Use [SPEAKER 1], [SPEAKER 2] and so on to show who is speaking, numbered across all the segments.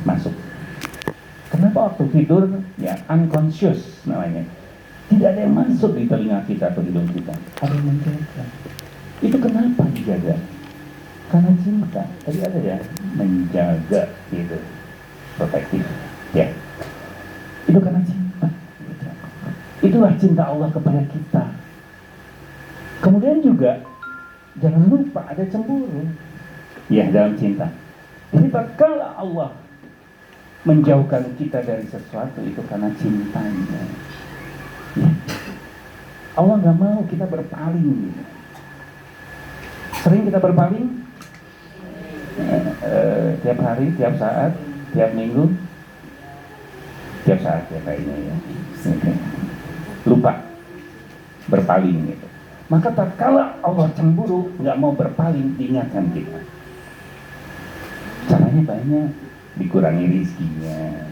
[SPEAKER 1] masuk. Kenapa waktu tidur ya unconscious namanya, tidak ada yang masuk di telinga kita atau hidung kita, ada yang menjaga. Itu kenapa dijaga? Karena cinta. Tadi ada ya, menjaga gitu, protektif ya. Itu karena cinta. Itulah cinta Allah kepada kita. Kemudian juga jangan lupa ada cemburu ya dalam cinta. Jadi tatkala Allah menjauhkan kita dari sesuatu itu karena cintanya ya. Allah gak mau kita berpaling. Sering kita berpaling tiap hari, tiap saat, tiap minggu, tiap saat ya kayaknya ya. Lupa berpaling gitu. Maka tatkala Allah cemburu, nggak mau berpaling, diingatkan kita. Caranya banyak, dikurangi rizkinya,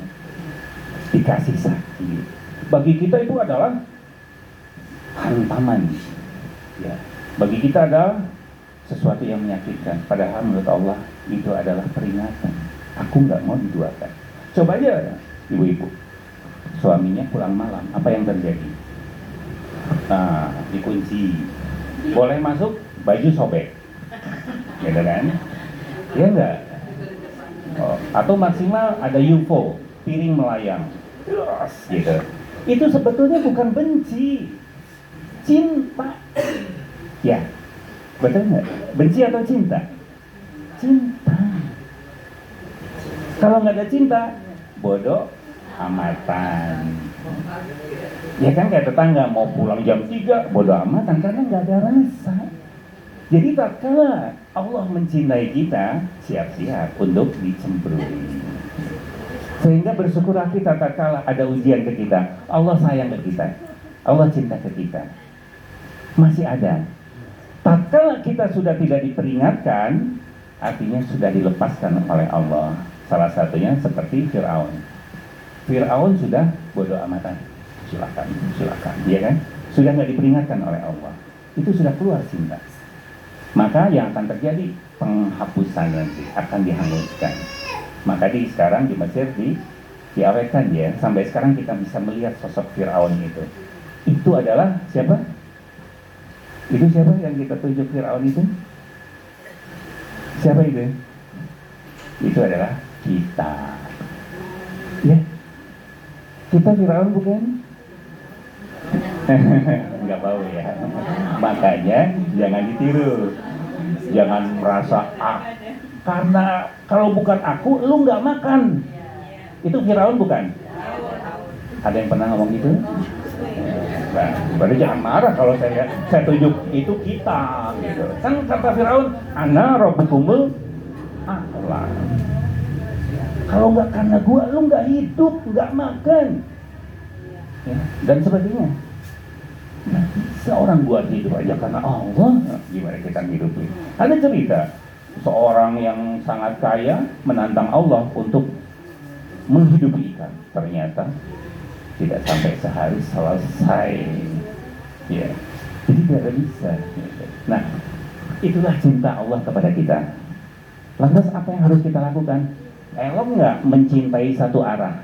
[SPEAKER 1] dikasih sakit. Bagi kita itu adalah hantaman. Ya. Bagi kita adalah sesuatu yang menyakitkan. Padahal menurut Allah itu adalah peringatan. Aku nggak mau diduakan. Coba aja ibu-ibu, suaminya pulang malam, apa yang terjadi? Nah, dikunci, boleh masuk, baju sobek, gitu kan? Ya enggak? Oh, atau maksimal ada UFO, piring melayang, gitu. Itu sebetulnya bukan benci, cinta. Ya, betul nggak? Benci atau cinta? Cinta. Kalau nggak ada cinta, bodoh amatan. Ya kan kayak tetangga mau pulang jam 3 bodoh amatan karena nggak ada rasa. Jadi tatkala Allah mencintai kita, siap-siap untuk dicemburui. Sehingga bersyukurlah kita tatkala ada ujian ke kita. Allah sayang ke kita, Allah cinta ke kita. Masih ada. Tatkala kita sudah tidak diperingatkan, artinya sudah dilepaskan oleh Allah. Salah satunya seperti Fir'aun. Fir'aun sudah bodoh amatan, silakan, ya kan? Sudah nggak diperingatkan oleh Allah, itu sudah keluar cinta. Maka yang akan terjadi penghapusan nanti akan dihanguskan. Maka sekarang di Mesir diawetkan ya, sampai sekarang kita bisa melihat sosok Fir'aun itu. Itu adalah siapa? Itu siapa yang kita tunjuk Fir'aun itu? Siapa itu? Itu adalah kita. Ya. Kita Fir'aun bukan? Enggak mau ya. Makanya jangan ditiru. Jangan merasa karena kalau bukan aku, lu nggak makan. Itu Fir'aun bukan? Ada yang pernah ngomong gitu? Nah, baru jangan marah kalau saya tunjuk itu kita. Gitu. Kan kata Fir'aun, ana rabbukumul a'la. Kalau nggak karena gua, lu nggak hidup, nggak makan, ya, dan sebagainya. Nah, seorang buat hidup aja karena Allah, gimana kita hidup? Ada cerita seorang yang sangat kaya menantang Allah untuk menghidupi ikan. Ternyata tidak sampai sehari selesai. Ya, jadi tidak bisa. Nah, itulah cinta Allah kepada kita. Lantas apa yang harus kita lakukan? Elok nggak mencintai satu arah?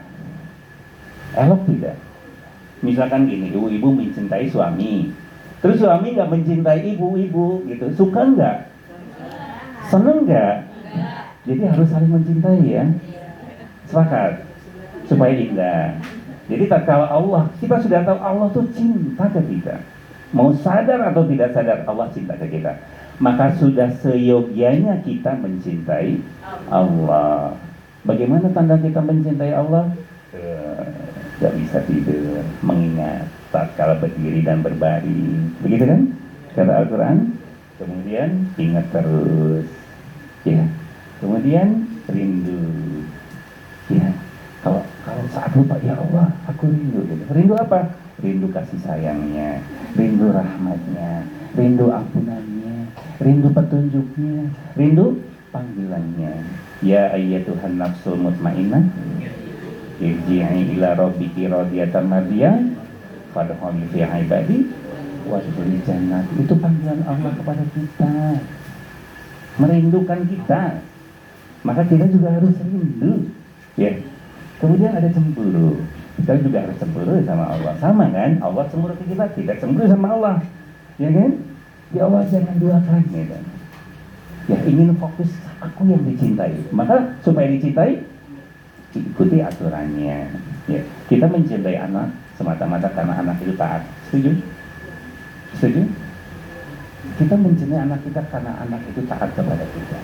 [SPEAKER 1] Elok tidak. Misalkan gini, ibu-ibu mencintai suami, terus suami nggak mencintai ibu-ibu, gitu, suka nggak? Seneng nggak? Jadi harus saling mencintai ya. Sepakat? Supaya indah. Jadi tatkala Allah, kita sudah tahu Allah tuh cinta ke kita. Mau sadar atau tidak sadar, Allah cinta ke kita. Maka sudah seyogianya kita mencintai Allah. Bagaimana tanda kita mencintai Allah? Gak bisa tidur, mengingat tatkala berdiri dan berbaring. Begitu kan? Kata Al-Quran. Kemudian ingat terus, ya. Kemudian rindu, ya. Kalau saat lupa, ya Allah, aku rindu. Rindu apa? Rindu kasih sayangnya, rindu rahmatnya, rindu ampunannya, rindu petunjuknya, rindu panggilannya. Ya ayyatuhan nafsul mutmainnah, irji'i ila rabbiki radiyatan mardiyah, fadkhuli fi ibadi wadkhuli jannah. Itu panggilan Allah kepada kita, merindukan kita. Maka kita juga harus rindu, ya. Kemudian ada cemburu. Kita juga harus cemburu sama Allah. Sama kan? Allah cemburu ke kita, tidak cemburu sama Allah. Ya kan? Ya Allah jangan duakan. Gitu. Ya ingin fokus aku yang dicintai. Maka supaya dicintai, ikuti aturannya. Ya, kita mencintai anak semata-mata karena anak itu taat. Setuju? Setuju? Kita mencintai anak kita karena anak itu taat kepada kita.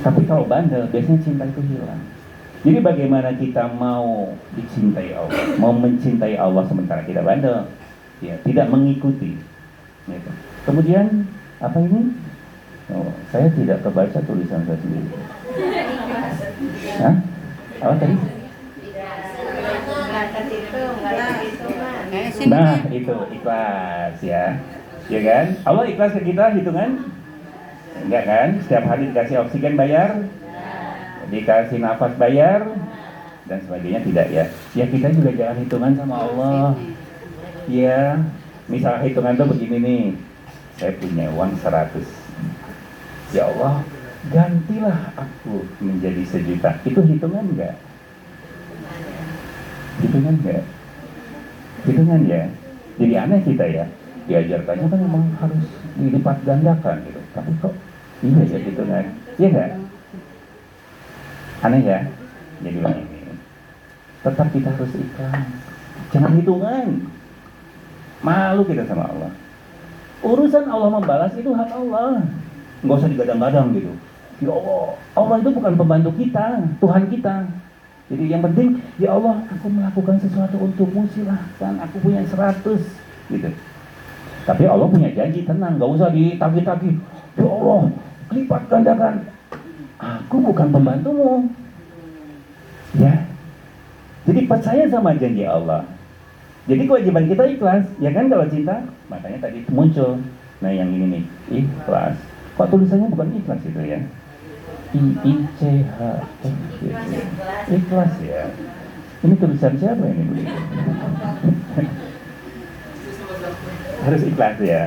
[SPEAKER 1] Tapi kalau bandel, biasanya cinta itu hilang. Jadi bagaimana kita mau dicintai Allah, mau mencintai Allah sementara kita bandel, ya tidak mengikuti. Gitu. Kemudian apa ini? Oh, saya tidak kebaca tulisan saya sendiri. Hah? Apa tadi? Nah, itu ikhlas ya. Ya kan? Allah ikhlas ke kita hitungan? Enggak kan? Setiap hari dikasih oksigen bayar? Dikasih nafas bayar? Dan sebagainya tidak ya. Ya kita juga jangan hitungan sama Allah. Ya, misal hitungan tuh begini nih. Saya punya uang 100. Ya Allah, gantilah aku menjadi 1.000.000. Itu hitungan enggak? Hitungan enggak? Hitungan ya. Jadi aneh kita ya. Diajarkannya kan memang harus dilipat gandakan gitu. Tapi kok iya ya hitungan. Iya enggak? Aneh ya. Jadi begini. Tetap kita harus ikhlas. Jangan hitungan. Malu kita sama Allah. Urusan Allah membalas itu hak Allah. Nggak usah digadang-gadang gitu. Ya Allah, Allah itu bukan pembantu kita, Tuhan kita. Jadi yang penting, ya Allah, aku melakukan sesuatu untukmu, silahkan. Aku punya 100 gitu. Tapi Allah punya janji, tenang, nggak usah ditagih-tagih. Ya Allah, lipat gandakan. Aku bukan pembantumu. Ya. Jadi percaya sama janji Allah. Jadi kewajiban kita ikhlas, ya kan kalau cinta? Makanya tadi muncul. Nah yang ini nih, ikhlas. Kok tulisannya bukan ikhlas itu ya? I-I-C-H ikhlas ya. Ini tulisan siapa ini? Harus ikhlas ya.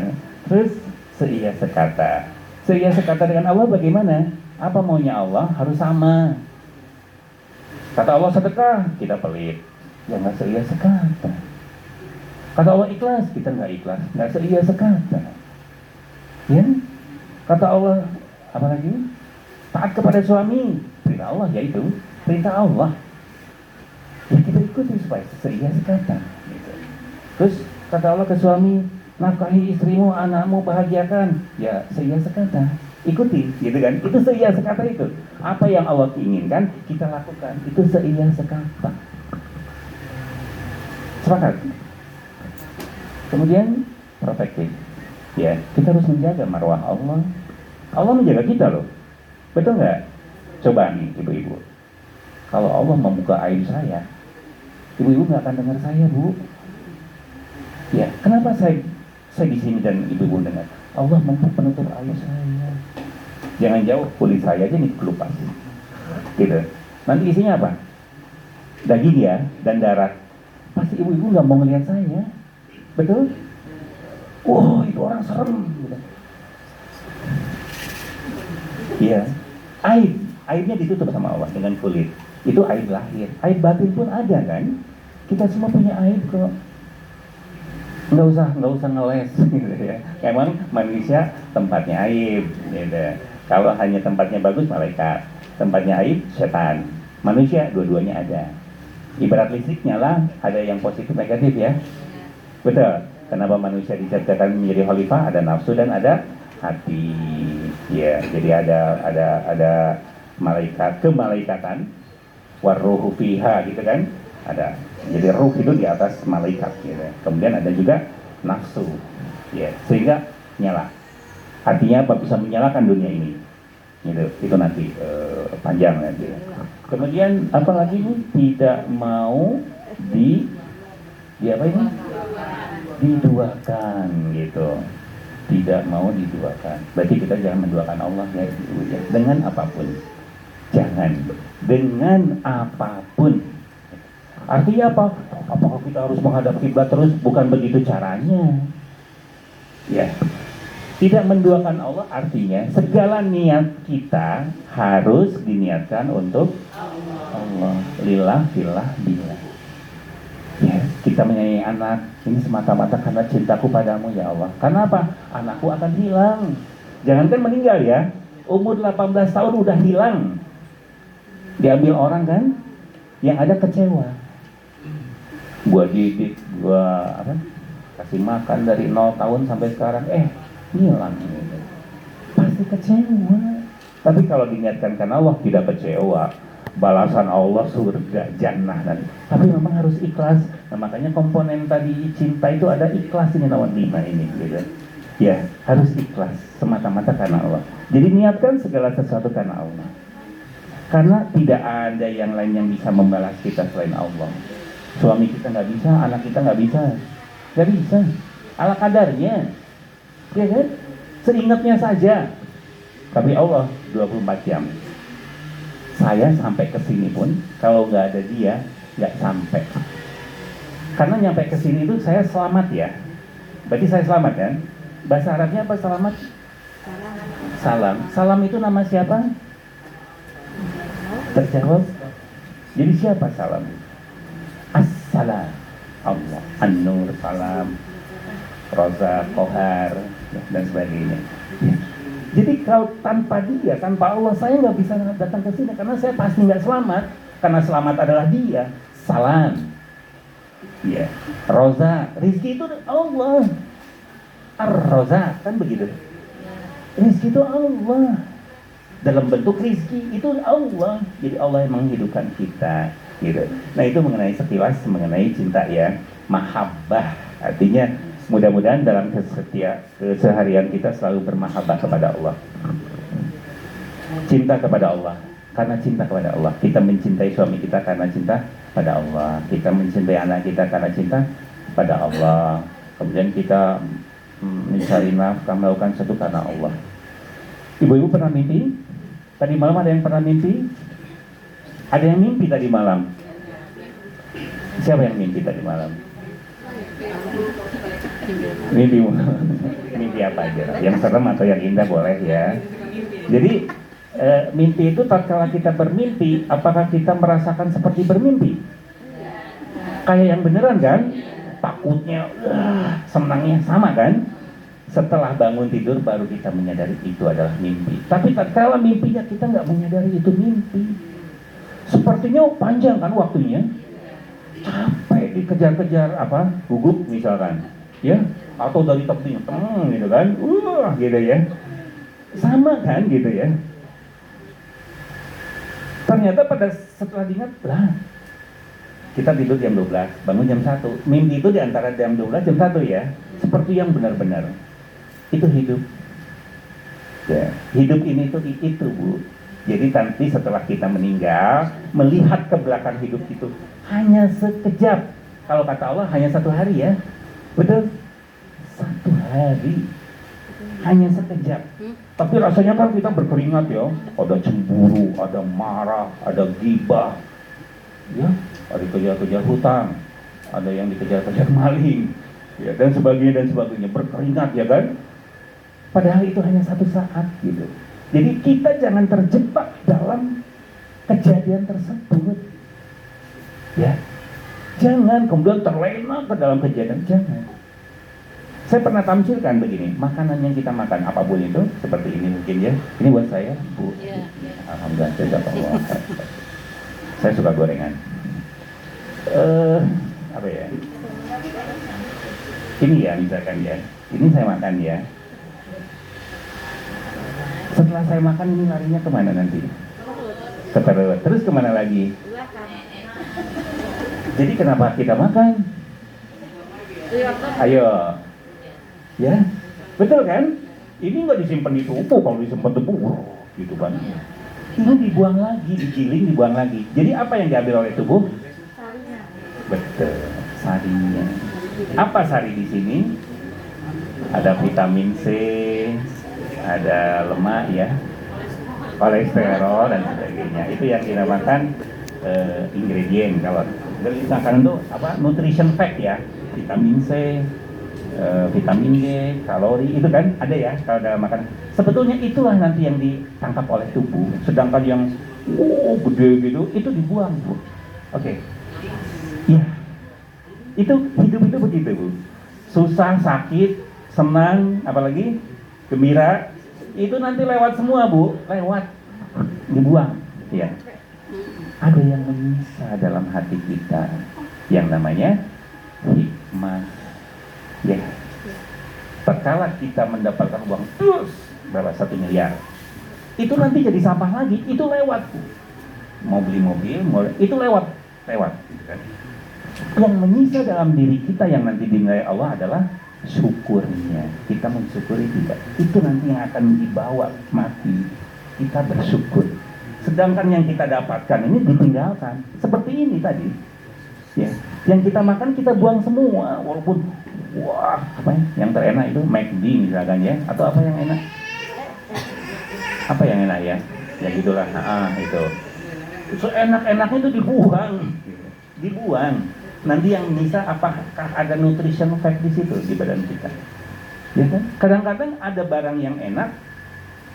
[SPEAKER 1] Terus seia sekata. Seia sekata dengan Allah bagaimana? Apa maunya Allah? Harus sama. Kata Allah sedekah, kita pelit. Ya nggak seia sekata. Kata Allah ikhlas, kita nggak ikhlas. Nggak seia sekata. Ya? Kata Allah apa lagi? Taat kepada suami, perintah Allah yaitu perintah Allah. Ya kita ikuti supaya seia sekata. Gitu. Terus kata Allah ke suami, nafkahi istrimu, anakmu, bahagiakan. Ya seia sekata. Ikuti, gitu kan? Itu seia sekata itu. Apa yang Allah inginkan kita lakukan. Itu seia sekata. Sepakat. Kemudian protektif. Ya, kita harus menjaga marwah Allah. Allah menjaga kita loh. Betul nggak? Coba nih ibu-ibu. Kalau Allah membuka aib saya, ibu-ibu nggak akan dengar saya, Bu. Ya, kenapa saya di sini dan ibu-ibu dengar? Allah menutup aib saya. Jangan jauh, kulit saya aja nih kelupas. Gitu. Nanti isinya apa? Daging ya dan darah. Pasti ibu-ibu nggak mau ngelihat saya. Betul? Wah, itu orang serem. Gitu. Iya, aibnya ditutup sama Allah dengan kulit. Itu aib lahir. Aib batin pun ada kan? Kita semua punya aib kok. Nggak usah ngeles gitu ya. Emang manusia tempatnya aib gitu. Kalau hanya tempatnya bagus malaikat, tempatnya aib setan. Manusia dua-duanya ada. Ibarat listrik nyala, ada yang positif negatif ya. Betul. Kenapa manusia diciptakan menjadi khalifah? Ada nafsu dan ada hati. Ya, jadi ada malaikat, kemalaikatan, waruhu fiha gitu kan? Ada. Jadi ruh itu di atas malaikat gitu. Kemudian ada juga nafsu. Ya, sehingga nyala. Artinya apa? Bisa menyalakan dunia ini. Gitu. Itu nanti panjang nanti. Kemudian apa lagi nih? Tidak mau di apa ini? Diduakan gitu. Tidak mau diduakan. Berarti kita jangan menduakan Allah ya, dengan apapun. Jangan dengan apapun. Artinya apa? Apakah kita harus menghadap kiblat terus? Bukan begitu caranya. Ya. Tidak menduakan Allah artinya segala niat kita harus diniatkan untuk Allah. lillah, fillah, billah. Ya, kita menyayangi anak ini semata-mata karena cintaku padamu ya Allah. Karena apa? Anakku akan hilang. Jangankan meninggal ya, umur 18 tahun udah hilang. Diambil orang kan, yang ada kecewa. Gua didik, gua kasih makan dari 0 tahun sampai sekarang, hilang. Pasti kecewa. Tapi kalau diniatkan karena Allah tidak kecewa. Balasan Allah surga, jannah nanti. Tapi memang harus ikhlas. Nah, makanya komponen tadi cinta itu ada ikhlas ini lawan 5 ini gitu. Ya, harus ikhlas semata-mata karena Allah. Jadi niatkan segala sesuatu karena Allah. Karena tidak ada yang lain yang bisa membalas kita selain Allah. Suami kita nggak bisa, anak kita nggak bisa. Nggak bisa. Ala kadarnya. Ya kan? Seingatnya saja. Tapi Allah 24 jam. Saya sampai ke sini pun kalau nggak ada dia nggak sampai. Karena nyampe ke sini itu saya selamat ya. Berarti saya selamat kan? Bahasa Arabnya apa selamat? Salam. Salam itu nama siapa? Terjawab. Jadi siapa salam? Assalam. Allah. An-Nur, salam. Roza, Kohar, dan sebagainya. Ya. Jadi kalau tanpa dia, tanpa Allah, saya nggak bisa datang ke sini karena saya pasti nggak selamat. Karena selamat adalah dia. Salam. Ya. Roza, rizki itu Allah. Ar-Roza, kan begitu. Rizki itu Allah. Dalam bentuk rizki itu Allah. Jadi Allah yang menghidupkan kita. Gitu. Nah itu mengenai sekilas mengenai cinta ya. Mahabbah. Artinya mudah-mudahan dalam keseharian kita selalu bermahabbah kepada Allah. Cinta kepada Allah. Karena cinta kepada Allah. Kita mencintai suami kita karena cinta pada Allah. Kita mencintai anak kita karena cinta pada Allah. Kemudian kita mencari nafkah, melakukan sesuatu karena Allah. Ibu-ibu pernah mimpi? Tadi malam ada yang pernah mimpi? Ada yang mimpi tadi malam? Siapa yang mimpi tadi malam? Mimpi apa aja? Yang serem atau yang indah boleh ya. Jadi mimpi itu tatkala kita bermimpi, apakah kita merasakan seperti bermimpi? Kayak yang beneran kan? Takutnya, senangnya sama kan? Setelah bangun tidur baru kita menyadari itu adalah mimpi. Tapi tatkala mimpinya kita nggak menyadari itu mimpi. Sepertinya panjang kan waktunya. Capek dikejar-kejar gugup misalkan, ya, atau dari tebing, gitu kan, gitu ya, sama kan, gitu ya. Ternyata setelah diingat, kita tidur jam 12, bangun jam 1, mimpi itu di antara jam 12 jam 1 ya, seperti yang benar-benar. Itu hidup. Ya, hidup ini itu Bu. Jadi nanti setelah kita meninggal, melihat ke belakang hidup itu hanya sekejap. Kalau kata Allah hanya 1 hari ya. Betul? 1 hari. Hanya sekejap. Tapi rasanya kan kita berkeringat ya. Ada cemburu, ada marah, ada gibah. Ya, ada kejar-kejar hutang, ada yang dikejar-kejar maling, ya, dan sebagainya, berkeringat ya kan. Padahal itu hanya 1 saat gitu. Jadi kita jangan terjebak dalam kejadian tersebut. Ya. Jangan kemudian terlena ke dalam kejadian, jangan. Saya pernah tamsilkan begini, makanan yang kita makan apapun itu seperti ini mungkin ya. Ini buat saya, Bu. Ya. Alhamdulillah, jazakallah. Saya suka gorengan. Apa ya? Ini ya misalkan ya. Ini saya makan ya. Setelah saya makan ini larinya kemana nanti? Ke perut. Terus kemana lagi? Jadi kenapa kita makan? Ayo. Ya, betul kan? Ini nggak disimpan di tubuh. Kalau disimpan tubuh, gitu kan? Ini dibuang lagi, digiling, dibuang lagi. Jadi apa yang diambil oleh tubuh? Sarinya. Betul, sarinya. Apa sari di sini? Ada vitamin C, ada lemak ya, kolesterol dan sebagainya. Itu yang dinamakan ingredient. Kalau dari makanan itu nutrition fact ya, vitamin C, vitamin D, kalori itu kan ada ya kalau dalam makanan. Sebetulnya itulah nanti yang ditangkap oleh tubuh. Sedangkan yang gede gitu itu dibuang Bu. Oke. Ya, itu hidup itu begitu Bu. Susah, sakit, senang, apalagi gembira, itu nanti lewat semua Bu, lewat, dibuang. Ya. Ada yang menyisa dalam hati kita, yang namanya hikmah. Ya. Terkala kita mendapatkan uang terus berapa 1 miliar, itu nanti jadi sampah lagi, itu lewat. Mau beli mobil, itu lewat. Gitu kan. Yang menyisa dalam diri kita yang nanti dinilai Allah adalah syukurnya. Kita mensyukuri tidak, itu nanti yang akan dibawa mati. Kita bersyukur. Sedangkan yang kita dapatkan ini ditinggalkan. Seperti ini tadi. Ya, yang kita makan kita buang semua, walaupun wah, apa ya? Yang terenak itu McD misalkan ya, atau apa yang enak? Apa yang enak ya? Ya gitulah, itu. So enak-enaknya itu dibuang. Nanti yang bisa apakah ada nutrition fact di situ di badan kita? Ya kan? Kadang-kadang ada barang yang enak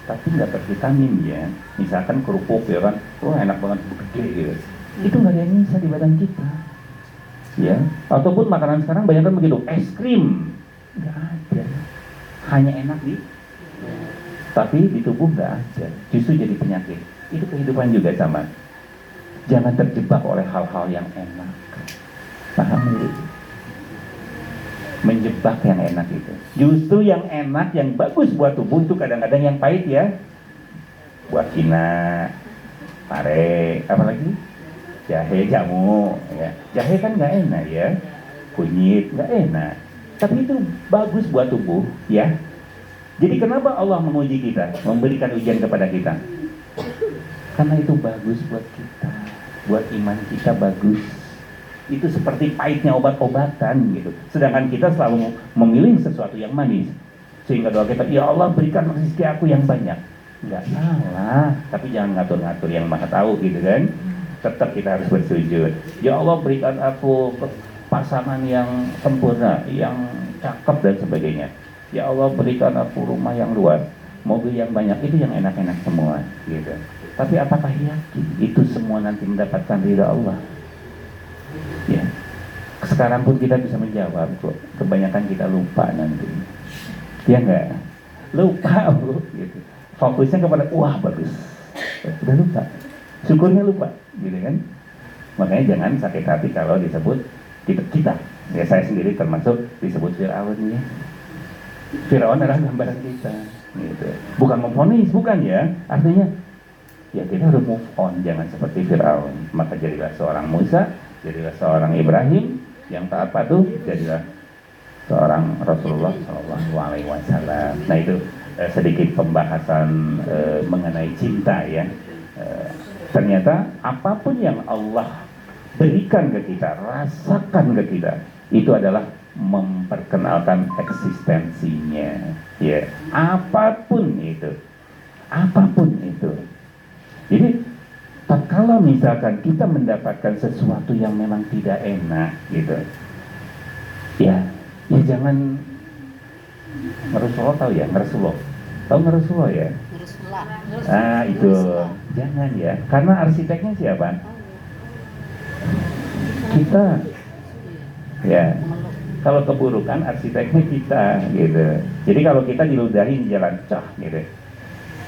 [SPEAKER 1] tapi nggak bervitamin ya. Misalkan kerupuk ya kan, enak banget gede gitu. Itu nggak ada yang bisa di badan kita. Ya, ataupun makanan sekarang banyak kan begitu, es krim nggak ada, hanya enak tapi di tubuh nggak ada, justru jadi penyakit. Itu kehidupan juga sama. Jangan terjebak oleh hal-hal yang enak. Paham dulu? Menjebak yang enak itu. Justru yang enak, yang bagus buat tubuh itu kadang-kadang yang pahit ya. Buat Cina, pare, apalagi jahe, jamu ya. Jahe kan nggak enak ya, kunyit nggak enak, tapi itu bagus buat tubuh ya. Jadi kenapa Allah menguji kita, memberikan ujian kepada kita? Karena itu bagus buat kita, buat iman kita bagus. Itu seperti pahitnya obat-obatan gitu. Sedangkan kita selalu memilih sesuatu yang manis, sehingga doa kita, ya Allah berikan rezeki aku yang banyak. Nggak salah, tapi jangan ngatur-ngatur, yang Maha tahu gitu kan. Tetap kita harus bersujud. Ya Allah berikan aku pasangan yang sempurna, yang cakep dan sebagainya. Ya Allah berikan aku rumah yang luas, mobil yang banyak. Itu yang enak-enak semua gitu. Tapi apakah yakin itu semua nanti mendapatkan ridha Allah? Ya. Sekarang pun kita bisa menjawab kok. Kebanyakan kita lupa nanti. Ya enggak? Lupa Bu gitu. Fokusnya kepada wah bagus. Udah lupa. Syukurnya lupa, gitu kan? Makanya jangan sakit hati kalau disebut kita. Ya saya sendiri termasuk disebut Firaun ya. Firaun adalah gambaran kita, gitu. Bukan memvonis, bukan ya. Artinya, ya kita harus move on, jangan seperti Firaun. Maka jadilah seorang Musa, jadilah seorang Ibrahim yang taat patuh, jadilah seorang Rasulullah SAW. Nah itu sedikit pembahasan mengenai cinta ya. Ternyata apapun yang Allah berikan ke kita, rasakan ke kita, itu adalah memperkenalkan eksistensinya. Ya, apapun itu. Jadi, kalau misalkan kita mendapatkan sesuatu yang memang tidak enak, gitu, ya jangan. Rasulullah tahu ya, tahu Rasulullah ya. Itu jangan ya, karena arsiteknya siapa? Kita ya. Kalau keburukan arsiteknya kita gitu. Jadi kalau kita diludahin jalan gitu,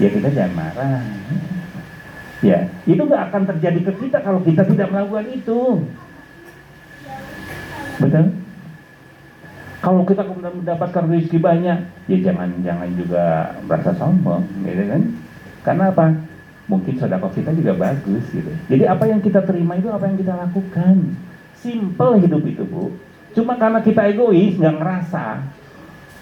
[SPEAKER 1] ya kita jangan marah ya. Itu gak akan terjadi ke kita kalau kita tidak melakukan itu, betul? Kalau kita kemudian mendapatkan rezeki banyak, ya jangan juga merasa sombong, gitu kan? Karena apa? Mungkin sedekah kita juga bagus, gitu. Jadi apa yang kita terima itu apa yang kita lakukan. Simple hidup itu Bu. Cuma karena kita egois, nggak ngerasa.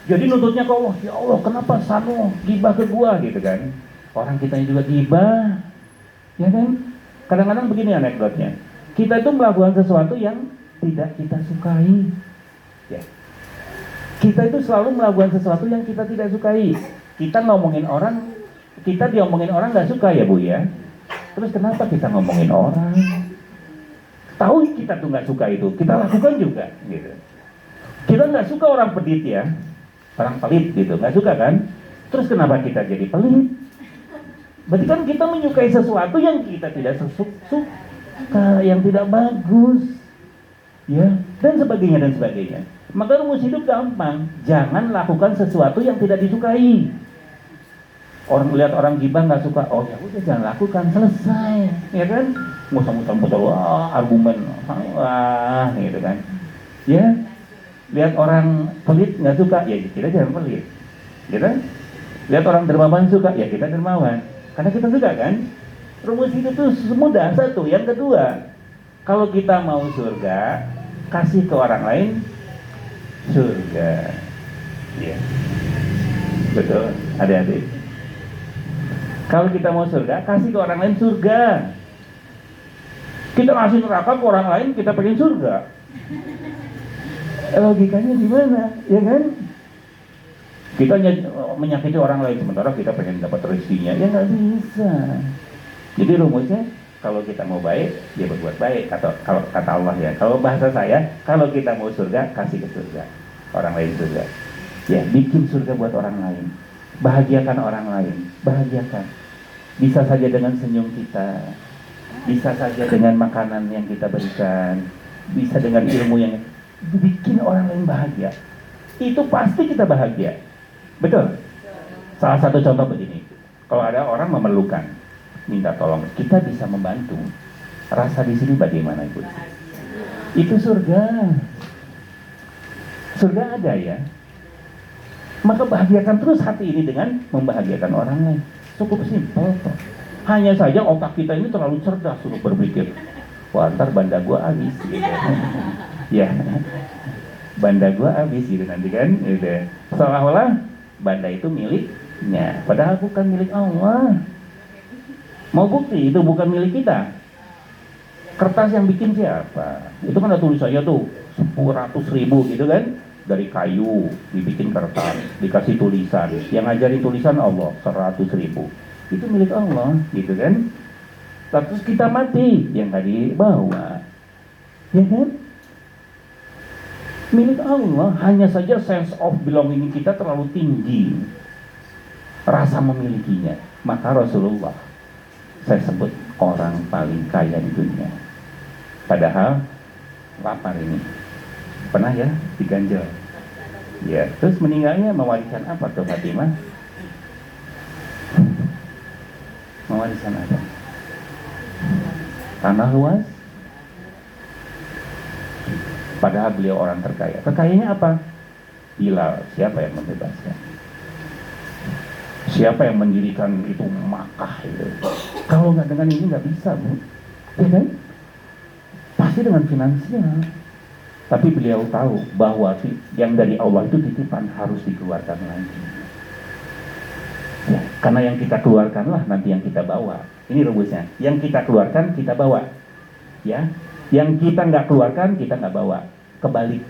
[SPEAKER 1] Jadi nuntutnya ke Allah, ya Allah kenapa Sano gibah ke gua, gitu kan? Orang kita juga gibah, ya kan? Kadang-kadang begini anekdotnya. Kita itu melakukan sesuatu yang tidak kita sukai, ya. Kita itu selalu melakukan sesuatu yang kita tidak sukai. Kita ngomongin orang, kita diomongin orang nggak suka ya Bu ya. Terus kenapa kita ngomongin orang? Tahu kita tuh nggak suka itu, kita lakukan juga, gitu. Kita nggak suka orang pelit ya, orang pelit gitu, nggak suka kan? Terus kenapa kita jadi pelit? Berarti kan kita menyukai sesuatu yang kita tidak yang tidak bagus, ya, dan sebagainya. Maka rumus hidup gampang, jangan lakukan sesuatu yang tidak disukai. Orang lihat orang gibah nggak suka, oh ya udah jangan lakukan, selesai, ya kan? Muter-muter, wah argumen, wah, gitu kan? Ya, lihat orang pelit nggak suka, ya kita jangan pelit, gitu? Lihat orang dermawan suka, ya kita dermawan, karena kita suka kan? Rumus hidup itu mudah. Satu, yang kedua, kalau kita mau surga, kasih ke orang lain surga, ya, betul, adik-adik. Kalau kita mau surga, kasih ke orang lain surga. Kita ngasih neraka ke orang lain, kita pengen surga. Logikanya gimana, ya kan? Kita menyakiti orang lain, sementara kita pengen dapat rezekinya, ya nggak bisa. Jadi rumusnya, kalau kita mau baik, ya berbuat baik. Kalau kata Allah ya, kalau bahasa saya, kalau kita mau surga, kasih ke surga, orang lain surga. Ya, bikin surga buat orang lain. Bahagiakan orang lain, bahagiakan. Bisa saja dengan senyum kita, bisa saja dengan makanan yang kita berikan, bisa dengan ilmu yang bikin orang lain bahagia. Itu pasti kita bahagia, betul. Salah satu contoh begini, kalau ada orang memerlukan, minta tolong, kita bisa membantu. Rasa di sini bagaimana Ibu? Itu surga. Surga ada ya. Maka bahagiakan terus hati ini dengan membahagiakan orang lain. Cukup simpel toh. Hanya saja otak kita ini terlalu cerdas untuk berpikir, wah ntar banda gua habis gitu. Ya, banda gua habis gitu nanti kan gitu. Seolah-olah banda itu miliknya, padahal bukan milik Allah. Mau bukti itu bukan milik kita. Kertas yang bikin siapa? Itu kan ada tulisannya tuh 100.000 gitu kan. Dari kayu dibikin kertas, dikasih tulisan, yang ngajarin tulisan Allah 100.000, itu milik Allah gitu kan. Terus kita mati, yang tadi bawa, ya kan, milik Allah. Hanya saja sense of belonging kita terlalu tinggi, rasa memilikinya. Maka Rasulullah saya sebut orang paling kaya di dunia, padahal lapar ini. Pernah ya diganjel, ya, terus meninggalnya mewariskan apa tuh Fatimah? Mewariskan apa? Tanah luas. Padahal beliau orang terkaya. Terkayanya apa? Bilal. Siapa yang membebaskan? Siapa yang mendirikan itu Makkah itu? Kalau nggak dengan ini nggak bisa, Bu, ya kan? Pasti dengan finansial. Tapi beliau tahu bahwa yang dari Allah itu titipan harus dikeluarkan lagi. Ya, karena yang kita keluarkanlah nanti yang kita bawa. Ini rumusnya. Yang kita keluarkan kita bawa. Ya, yang kita nggak keluarkan kita nggak bawa. Kebalik.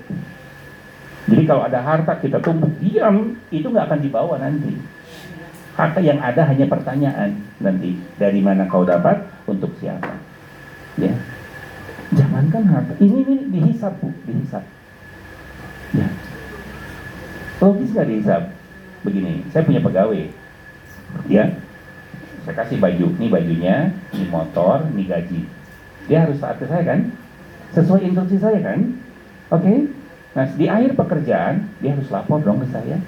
[SPEAKER 1] Jadi kalau ada harta kita tumbuh diam, itu nggak akan dibawa nanti. Harta yang ada hanya pertanyaan nanti. Dari mana kau dapat? Untuk siapa? Ya. Jangankan harta, ini dihisap, Bu, dihisap. Ya. Logis gak dihisap? Begini, saya punya pegawai, ya, saya kasih baju, ini bajunya, ini motor, ini gaji. Dia harus taat ke saya kan? Sesuai instruksi saya kan? Oke? Nah, di akhir pekerjaan, dia harus lapor dong ke saya.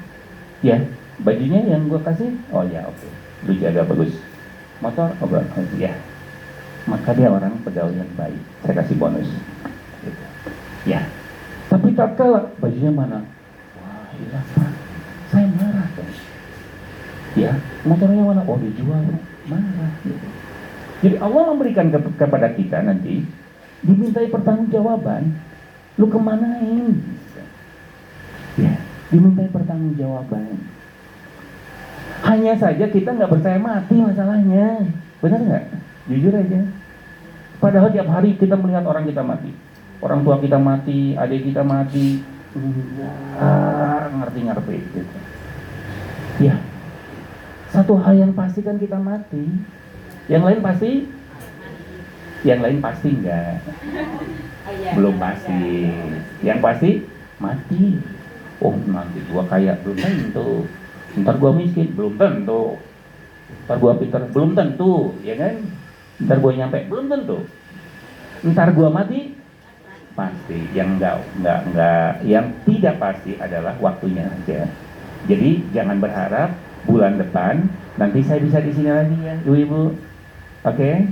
[SPEAKER 1] Ya, bajunya yang gue kasih, oh ya oke, lu jaga bagus. Motor, oh ya. Maka dia orang pegawai yang baik, saya kasih bonus gitu. Ya, tapi tak kalah bajunya mana? Wah hilang Pak, saya marah kan. Ya, motornya mana? Oh dijual, marah gitu. Jadi Allah memberikan kepada kita nanti dimintai pertanggungjawaban, lu kemanain? Ya, dimintai pertanggungjawaban. Hanya saja kita nggak percaya mati masalahnya, benar nggak? Jujur aja. Padahal tiap hari kita melihat orang kita mati, orang tua kita mati, adik kita mati, ngerti gitu. Ya, satu hal yang pasti kan kita mati. Yang lain pasti? Yang lain pasti enggak. Belum pasti. Yang pasti mati. Oh nanti gua kaya, belum tentu. Ntar gua miskin, belum tentu. Ntar gua pintar, belum tentu, ya kan? Ntar gue nyampe, belum tentu. Ntar gua mati pasti. Yang enggak, yang tidak pasti adalah waktunya aja. Jadi jangan berharap bulan depan nanti saya bisa di sini lagi ya, ibu-ibu. Oke?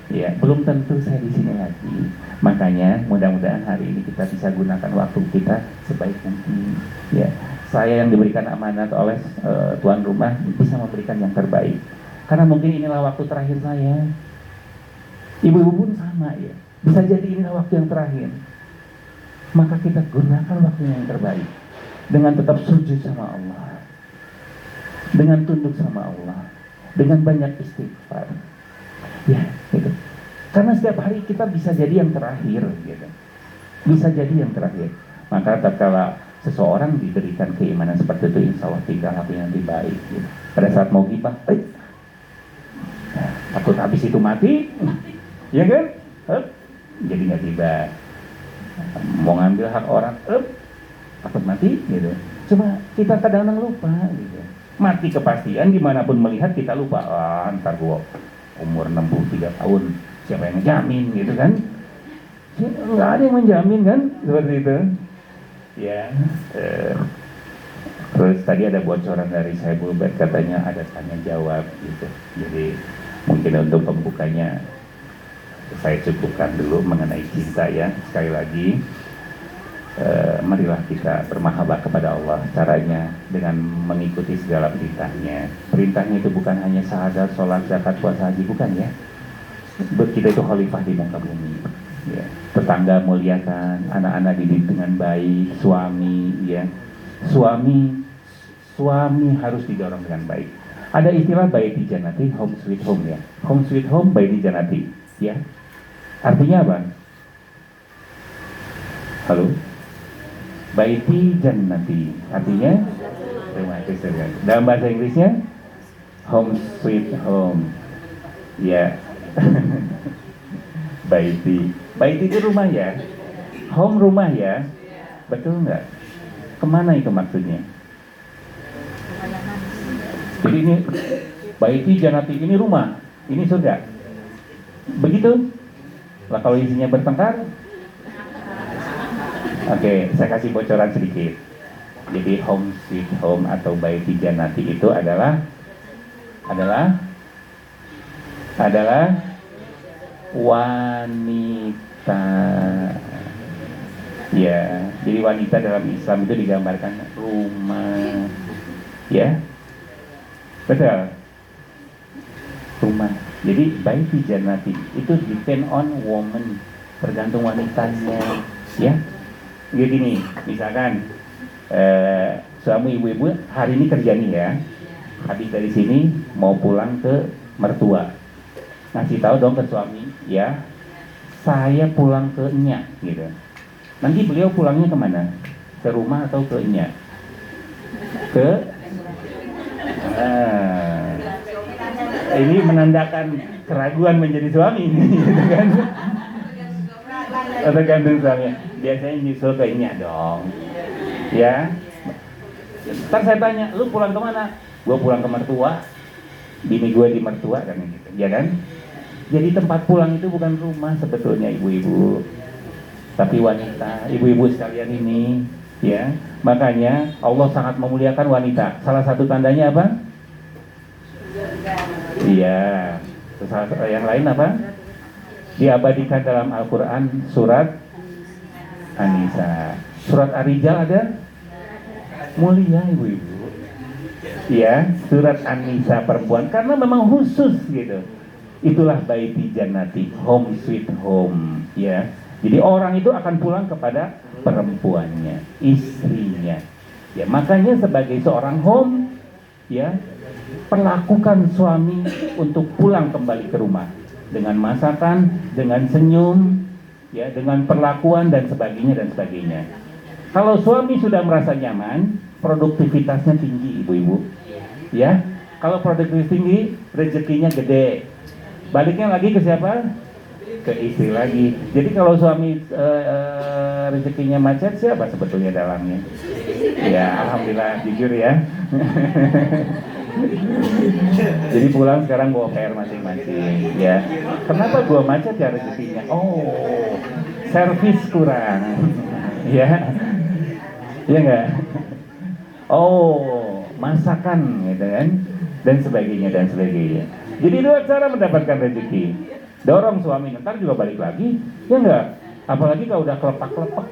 [SPEAKER 1] Ya, belum tentu saya di sini lagi. Makanya mudah-mudahan hari ini kita bisa gunakan waktu kita sebaik mungkin. Ya, saya yang diberikan amanat oleh tuan rumah bisa memberikan yang terbaik. Karena mungkin inilah waktu terakhir saya. Ibu-ibu pun sama ya. Bisa jadi inilah waktu yang terakhir. Maka kita gunakan waktu yang terbaik dengan tetap sujud sama Allah, dengan tunduk sama Allah, dengan banyak istighfar. Ya, gitu. Karena setiap hari kita bisa jadi yang terakhir, gitu. Bisa jadi yang terakhir. Maka tatkala seseorang diberikan keimanan seperti itu, insya Allah tinggal apa yang lebih baik. Gitu. Pada saat mau gibah, takut habis itu mati, ya kan? Jadi nggak gibah. Mau ngambil hak orang, takut mati, gitu. Cuma kita kadang-kadang lupa, gitu. Mati kepastian dimanapun melihat kita lupa. Ntar gua umur 63 tahun, siapa yang menjamin, gitu kan? Nggak ada yang menjamin kan, seperti itu. Ya. Terus tadi ada bocoran dari saya Bulbet, katanya ada tanya jawab, gitu. Jadi mungkin untuk pembukanya saya cukupkan dulu mengenai cinta ya. Sekali lagi, marilah kita bermahabbah kepada Allah. Caranya dengan mengikuti segala perintahnya. Perintahnya itu bukan hanya syahadat, sholat, zakat, puasa, haji, bukan ya. Kita itu khalifah di muka bumi. Ya. Tetangga muliakan, anak-anak didik dengan baik, suami, ya. Suami harus didorong dengan baik. Ada istilah baiti janati, home sweet home ya. Home sweet home, baiti janati, ya. Artinya apa? Halo? Baiti jannati, artinya rumah surga. Dalam bahasa Inggrisnya home sweet home, ya. Baiti itu rumah ya, home rumah ya, betul nggak? Kemana itu maksudnya? Jadi ini baiti jannati, ini rumah, ini surga, begitu? Lah kalau isinya bertengkar? Oke, saya kasih bocoran sedikit. Jadi home sweet home atau baiti jannati itu adalah wanita. Ya, jadi wanita dalam Islam itu digambarkan rumah. Ya. Betul. Rumah. Jadi baiti jannati itu depend on woman, tergantung wanitanya, ya. Kayak gini, misalkan suami ibu-ibu hari ini kerja nih ya, habis dari sini mau pulang ke mertua, ngasih tahu dong ke suami, ya, saya pulang ke Nya, gitu. Nanti beliau pulangnya kemana? Ke rumah atau ke Nya? Ini menandakan keraguan menjadi suami, gitu kan? Tergantung suaminya. Biasanya nyusul ke Nya dong, ya. Ntar saya tanya, lu pulang kemana? Gue pulang ke mertua, bini gue di mertua, kan gitu, ya kan? Jadi tempat pulang itu bukan rumah sebetulnya, ibu-ibu, tapi wanita. Ibu-ibu sekalian ini, ya, makanya Allah sangat memuliakan wanita. Salah satu tandanya apa? Iya. Terus yang lain apa? Diabadikan dalam Al-Quran surat An-Nisa. Surat Ar-Rijal ada? Mulia ibu-ibu. Ya, surat An-Nisa perempuan, karena memang khusus gitu. Itulah baiti jannati, home sweet home, ya. Jadi orang itu akan pulang kepada perempuannya, istrinya. Ya, makanya sebagai seorang home, ya, perlakukan suami untuk pulang kembali ke rumah dengan masakan, dengan senyum, ya, dengan perlakuan dan sebagainya. Kalau suami sudah merasa nyaman, produktivitasnya tinggi, ibu-ibu, ya. Kalau produktivitas tinggi, rezekinya gede. Baliknya lagi ke siapa? Ke istri lagi. Jadi kalau suami rezekinya macet, siapa sebetulnya dalangnya? Ya, alhamdulillah, jujur ya. Jadi pulang sekarang bawa PR masing-masing, ya. Kenapa gua macet ya rezekinya? Oh, servis kurang, ya, ya enggak? Oh, masakan, gitu kan, dan sebagainya dan sebagainya. Jadi dua cara mendapatkan rezeki. Dorong suami, ntar juga balik lagi, ya enggak? Apalagi kalau udah kelepak-kelepak,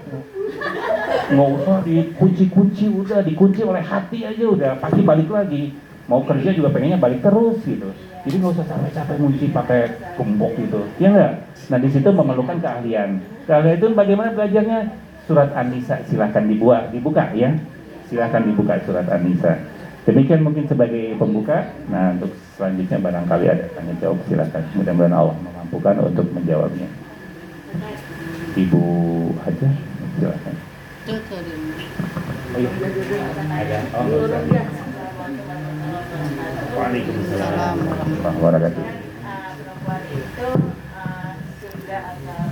[SPEAKER 1] nggak usah dikunci-kunci, udah dikunci oleh hati aja, udah pasti balik lagi. Mau kerja juga pengennya balik terus gitu. Jadi nggak usah capek-capek ngunci pakai gembok gitu, ya enggak? Nah di situ memerlukan keahlian. Keahlian itu bagaimana belajarnya? Surat An-Nisa silahkan dibuka ya. Silahkan dibuka surat An-Nisa. Demikian mungkin sebagai pembuka. Nah untuk selanjutnya barangkali ada tanya jawab, silahkan. Mudah-mudahan Allah memampukan untuk menjawabnya. Ibu Haja, silahkan. Ayo. Ada. Waalaikumsalam warahmatullahi wabarakatuh.
[SPEAKER 2] Perempuan itu surga atau